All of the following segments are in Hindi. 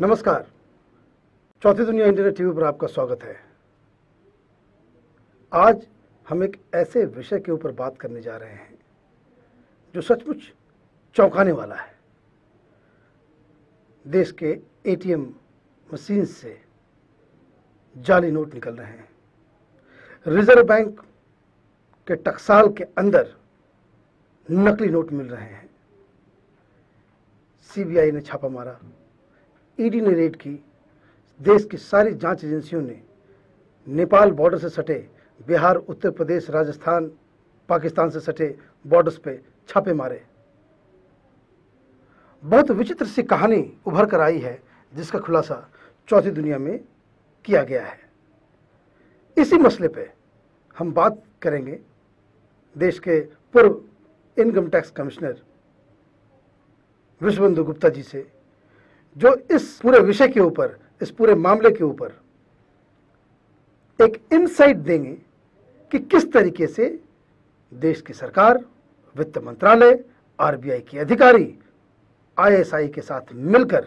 नमस्कार। चौथी दुनिया इंटरनेट टीवी पर आपका स्वागत है। आज हम एक ऐसे विषय के ऊपर बात करने जा रहे हैं जो सचमुच चौंकाने वाला है। देश के एटीएम मशीन से जाली नोट निकल रहे हैं। रिजर्व बैंक के टकसाल के अंदर नकली नोट मिल रहे हैं। सीबीआई ने छापा मारा, ईडी ने रेड की, देश की सारी जांच एजेंसियों ने नेपाल बॉर्डर से सटे बिहार, उत्तर प्रदेश, राजस्थान, पाकिस्तान से सटे बॉर्डर्स पे छापे मारे। बहुत विचित्र सी कहानी उभर कर आई है जिसका खुलासा चौथी दुनिया में किया गया है। इसी मसले पे हम बात करेंगे देश के पूर्व income tax commissioner Vishwabandhu Gupta ji से, जो इस पूरे विषय के ऊपर, इस पूरे मामले के ऊपर एक इनसाइट देंगे कि किस तरीके से देश की सरकार, वित्त मंत्रालय, आरबीआई के अधिकारी आईएसआई के साथ मिलकर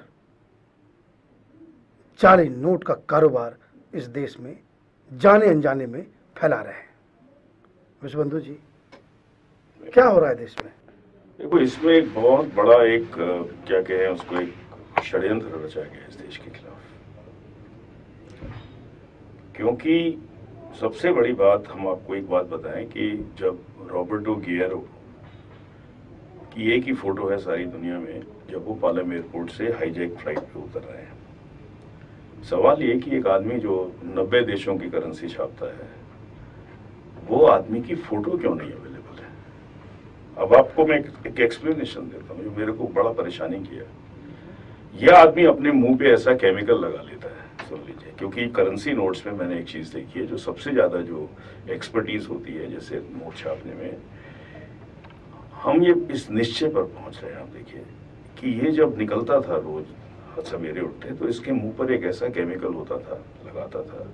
जाली नोट का कारोबार इस देश में जाने अनजाने में फैला रहे हैं। विश्वबंधु जी, क्या हो रहा है देश में? देखो, इसमें एक बहुत बड़ा एक क्या कहें उसको, एक षड्यंत्र रचा गया इस देश के खिलाफ। क्योंकि सबसे बड़ी बात, हम आपको एक बात बताएं कि जब रॉबर्टो गिएरो की एक ही फोटो है सारी दुनिया में, जब वो पालम एयरपोर्ट से हाईजैक फ्लाइट पे उतर रहे हैं। सवाल ये कि एक आदमी जो 90 देशों की करेंसी छापता है, वो आदमी की फोटो क्यों नहीं अवेलेबल है? अब आपको मैं एक एक्सप्लेनेशन देता हूँ जो मेरे को बड़ा परेशानी किया। यह आदमी अपने मुंह पे ऐसा केमिकल लगा लेता है, सुन लीजिए, क्योंकि करेंसी नोट्स में मैंने एक चीज देखी है, जो सबसे ज्यादा जो एक्सपर्टीज होती है जैसे नोट छापने में, हम ये इस निश्चय पर पहुंच रहे हैं। आप देखिए कि ये जब निकलता था रोज सवेरे उठते, तो इसके मुंह पर एक ऐसा केमिकल होता था, लगाता था,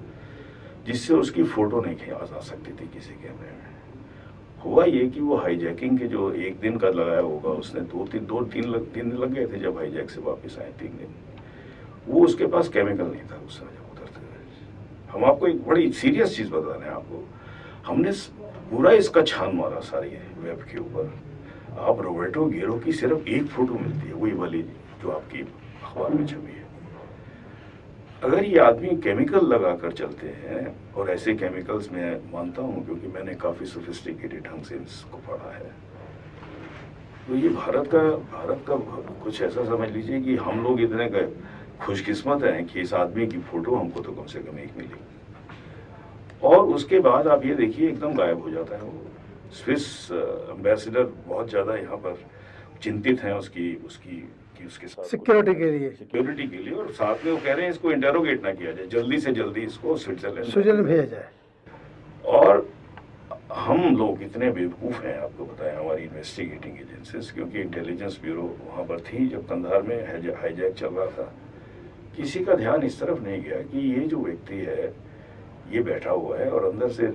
जिससे उसकी फोटो नहीं आ सकती थी किसी कैमरे में। हुआ ये कि वो हाईजैकिंग के जो एक दिन का लगाया होगा, उसने दो तीन दिन लग गए थे जब हाईजैक से वापस आए, 3 दिन। वो उसके पास केमिकल नहीं था उस समय जब उतरते हुए। हम आपको एक बड़ी सीरियस चीज बता रहे हैं आपको, हमने पूरा इसका छान मारा सारी वेब के ऊपर। आप रॉबर्टो गिएरो की सिर्फ एक फोटो मिलती है, वही वाली जो आपकी अखबार में छपी है। अगर ये आदमी केमिकल लगाकर चलते हैं, और ऐसे केमिकल्स मैं मानता हूं क्योंकि मैंने काफी सोफिस्टिकेटेड ढंग से इसको पढ़ा है, तो ये भारत का कुछ ऐसा समझ लीजिए कि हम लोग इतने खुशकिस्मत हैं कि इस आदमी की फोटो हमको तो कम से कम एक मिली, और उसके बाद आप ये देखिए एकदम गायब हो जाता है वो। स्विस एम्बेसडर बहुत ज्यादा यहाँ पर चिंतित हैं उसके साथ सिक्योरिटी के लिए, और साथ में वो कह रहे हैं इसको इंटेरोगेट ना किया जाए, जल्दी से जल्दी इसको स्विट्जरलैंड भेजा जाए। और हम लोग इतने बेवकूफ हैं, आपको बताएं, हमारी इन्वेस्टिगेटिंग एजेंसीज, क्योंकि इंटेलिजेंस ब्यूरो वहां पर थी जब कंधार में हाईजैक चल रहा था। किसी का ध्यान इस तरफ नहीं गया कि ये जो व्यक्ति है ये बैठा हुआ है, और अंदर से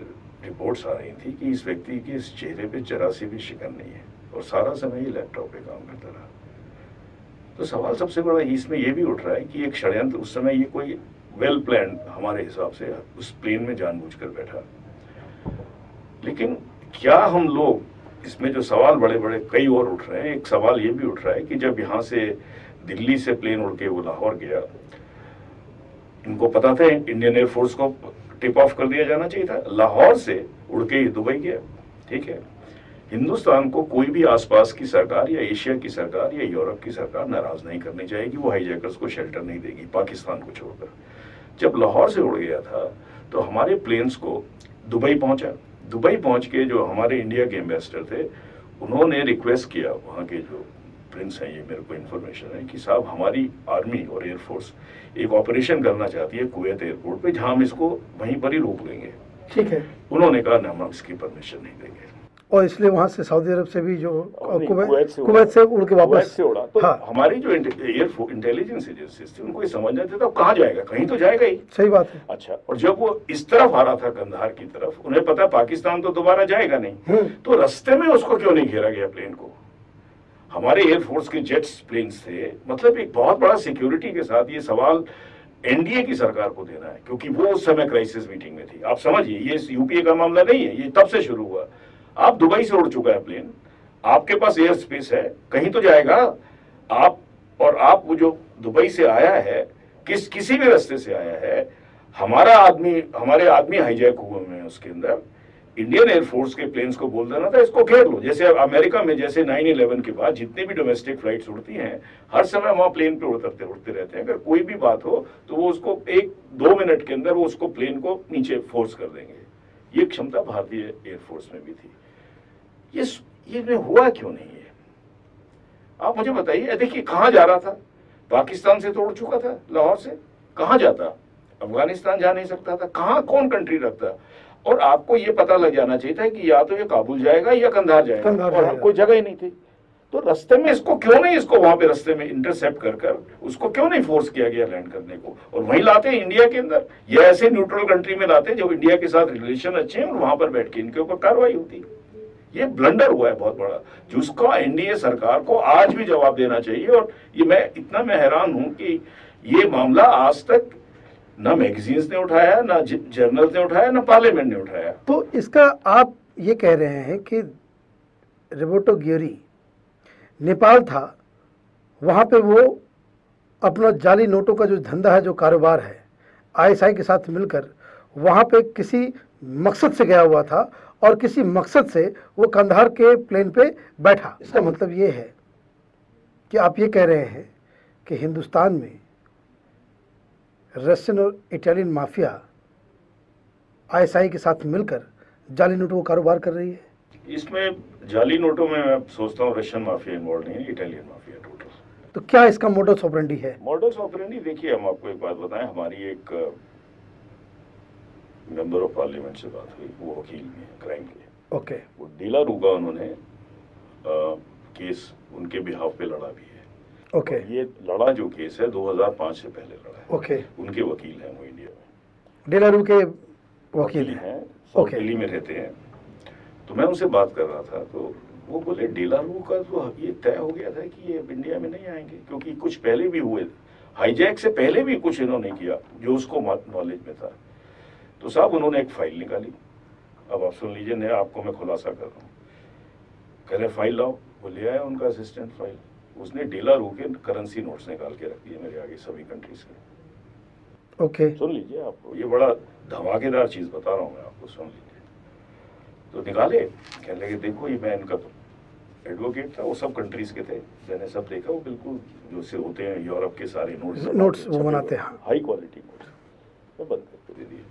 रिपोर्ट्स आ रही थी कि इस व्यक्ति के इस चेहरे पे 84 भी शिकन नहीं है, और सारा समय ये लैपटॉप पे काम करता रहा। तो सवाल सबसे बड़ा इसमें ये भी उठ रहा है कि एक षड्यंत्र, उस समय ये कोई वेल प्लान हमारे हिसाब से उस प्लेन में जानबूझकर बैठा। लेकिन क्या हम लोग इसमें जो सवाल बड़े बड़े कई और उठ रहे हैं, एक सवाल ये भी उठ रहा है कि जब यहाँ से दिल्ली से प्लेन उड़ के वो लाहौर गया, इनको पता था इंडियन एयरफोर्स को टिप ऑफ कर दिया जाना चाहिए था, लाहौर से उड़ के दुबई गया। ठीक है, हिंदुस्तान को कोई भी आसपास की सरकार या एशिया की सरकार या यूरोप की सरकार नाराज नहीं करनी चाहिए कि वो हाईजैकर्स को शेल्टर नहीं देगी, पाकिस्तान को छोड़कर। जब लाहौर से उड़ गया था तो हमारे प्लेन्स को दुबई पहुंचा। दुबई पहुंच के जो हमारे इंडिया के एम्बेसडर थे, उन्होंने रिक्वेस्ट किया, वहाँ के जो प्रिंस हैं, ये मेरे को इन्फॉर्मेशन है कि साहब हमारी आर्मी और एयरफोर्स एक ऑपरेशन करना चाहती है कुवैत एयरपोर्ट पे, जहाँ हम इसको वहीं पर ही रोक लेंगे। ठीक है, उन्होंने कहा ना, हम इसकी परमिशन नहीं देंगे, और इसलिए वहां से सऊदी अरब से भी जो कुवैत से उड़ के वापस से उड़ा। तो हाँ, हमारी जो इंटेलिजेंस एजेंसीज थी उनको ये समझना था कहाँ जाएगा, कहीं तो जाएगा ही। सही बात है। अच्छा, और जब वो इस तरफ आ रहा था कंधार की तरफ, उन्हें पता पाकिस्तान तो दोबारा जाएगा नहीं, तो रास्ते में उसको क्यों नहीं घेरा गया प्लेन को? हमारे एयरफोर्स के जेट्स प्लेन्स थे, मतलब एक बहुत बड़ा सिक्योरिटी के साथ। ये सवाल एनडीए की सरकार को देना है, क्योंकि वो उस समय क्राइसिस मीटिंग में थी। आप समझिए, ये यूपीए का मामला नहीं है, ये तब से शुरू हुआ। आप दुबई से उड़ चुका है प्लेन, आपके पास एयर स्पेस है, कहीं तो जाएगा आप। और आप वो जो दुबई से आया है, किसी भी रास्ते से आया है, हमारे आदमी हाईजैक हुए हैं उसके अंदर। इंडियन एयरफोर्स के प्लेन्स को बोल देना था इसको घेर लो। जैसे अमेरिका में जैसे 9/11 के बाद जितनी भी डोमेस्टिक फ्लाइट्स उड़ती हैं, हर समय वहां प्लेन पे उड़ते रहते हैं। अगर कोई भी बात हो तो वो उसको 1-2 मिनट के अंदर वो उसको प्लेन को नीचे फोर्स कर देंगे। ये क्षमता भारतीय एयरफोर्स में भी थी। ये हुआ क्यों नहीं है, आप मुझे बताइए। देखिए कहां जा रहा था, पाकिस्तान से तो उड़ चुका था, लाहौर से कहां जाता, अफगानिस्तान जा नहीं सकता था, कहां कौन कंट्री रखता। और आपको ये पता लग जाना चाहिए था कि या तो ये काबुल जाएगा या कंधार जाएगा, और कोई जगह ही नहीं थी। तो रास्ते में इसको क्यों नहीं, इसको वहां पे रास्ते में इंटरसेप्ट कर उसको क्यों नहीं फोर्स किया गया लैंड करने को, और वहीं लाते इंडिया के अंदर, या ऐसे न्यूट्रल कंट्री में लाते जो इंडिया के साथ रिलेशन अच्छे हैं, और वहां पर बैठ के इनके ऊपर कार्रवाई होती। ये ब्लंडर हुआ है बहुत बड़ा, जिसका एनडीए सरकार को आज भी जवाब देना चाहिए। और ये मैं हैरान हूं कि ये मामला आज तक ना मैगजीन्स ने उठाया, ना जर्नल्स ने उठाया, ना पार्लियामेंट ने उठाया। तो इसका आप ये कह रहे हैं कि रोबर्टो गियोरी नेपाल था, वहाँ पे वो अपना जाली नोटों का जो धंधा है, जो कारोबार है, आईएसआई के साथ मिलकर वहाँ पे किसी मकसद से गया हुआ था, और किसी मकसद से वो कंधार के प्लेन पे बैठा। इसका मतलब ये है कि आप ये कह रहे हैं कि हिंदुस्तान में रशियन और इटालियन माफिया आईएसआई के साथ मिलकर जाली नोटों का कारोबार कर रही है। इसमें जाली नोटों में मैं सोचता हूँ रशियन माफिया इन्वॉल्व नहीं है, इटालियन माफिया टोटल। तो क्या इसका मोडस ऑपरेंडी है? मोडस ऑपरेंडी देखिए, हम आपको एक बात बताएं, हमारी एक मेंबर ऑफ पार्लियामेंट से बात हुई, वो वकील भी है क्राइम के। ओके। वो डेला रूगा उन्होंने केस उनके बिहाफ पे लड़ा भी है। ओके। ये लड़ा जो केस है 2005 से पहले लड़ा है। ओके। उनके वकील हैं वो इंडिया में, डेला रू के वकील हैं, साउथ दिल्ली में रहते हैं। तो मैं उनसे बात कर रहा था, तो वो बोले डेला रू का तो ये तय हो गया था कि ये इंडिया में नहीं आएंगे, क्योंकि कुछ पहले भी हुए, हाईजैक से पहले भी कुछ इन्होंने किया जो उसको नॉलेज में था। तो साहब उन्होंने एक फाइल निकाली, अब आप सुन लीजिए, नया आपको मैं खुलासा कर रहा हूँ। कह रहे फाइल लाओ, वो ले आया उनका असिस्टेंट फाइल, उसने डेला रू के करेंसी नोट्स निकाल के रख दिए मेरे आगे सभी कंट्रीज के। ओके। सुन लीजिए, आपको ये बड़ा धमाकेदार चीज बता रहा हूँ मैं आपको, सुन लीजिए। तो निकाले, कहने लगे देखो ये मैं इनका तो एडवोकेट था, वो सब कंट्रीज के थे, मैंने सब देखा, वो बिल्कुल जो से होते हैं यूरोप के सारे नोट्स वो बनाते हैं, हाई क्वालिटी नोट्स, मैं बंद करके दे दिए।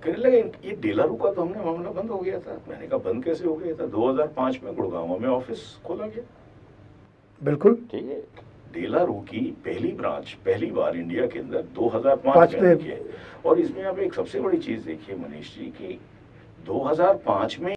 कहने लगे ये डेला रू का तो हमने मामला बंद हो गया था। मैंने कहा बंद कैसे हो गया था, 2005 में गुड़गांव में ऑफिस खोला गया। बिल्कुल ठीक है, डेला रू की पहली ब्रांच पहली बार इंडिया के अंदर 2005 में की है। और इसमें आप एक सबसे बड़ी चीज देखिए मनीष जी, की 2005 में